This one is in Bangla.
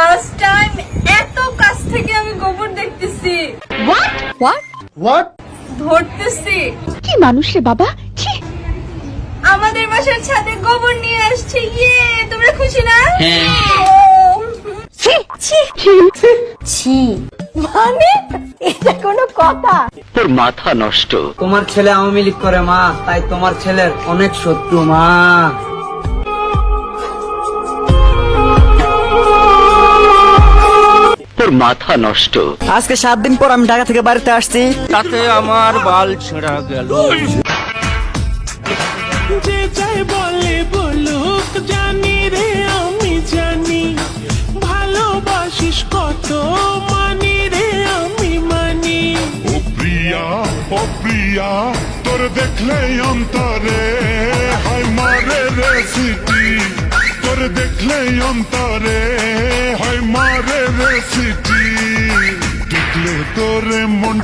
ফার্স্ট টাইম এত কাছ থেকে আমি গোবর দেখতেছি। হোয়াট? ধরতেছি। কি মানুষ রে বাবা, ছি। আমাদের বাসার ছাদে গোবর নিয়ে আসছে। ইয়ে, তোমরা খুশি না? ছি ছি ছি, মানে এটা কোনো কথা? তোর মাথা নষ্ট। তোমার ছেলে আওয়ামী লীগ করে মা, তাই তোমার ছেলের অনেক শত্রু মা। তোর মাথা নষ্ট। আজকে 7 দিন পর আমি ঢাকা থেকে বাড়িতে আসছি। তাতে আমার বাল ছেঁড়া গেল। যে যাই বলে বলুক, জানি রে আমি জানি, ভালোবাসিস কত মানি রে আমি মানি। ও প্রিয়া তোর দেখলে অন্তরে হয় মারে রে সিটি, তোর দেখলে অন্তরে হয় মারে রে সিটি, দেখলে তোরে মনটা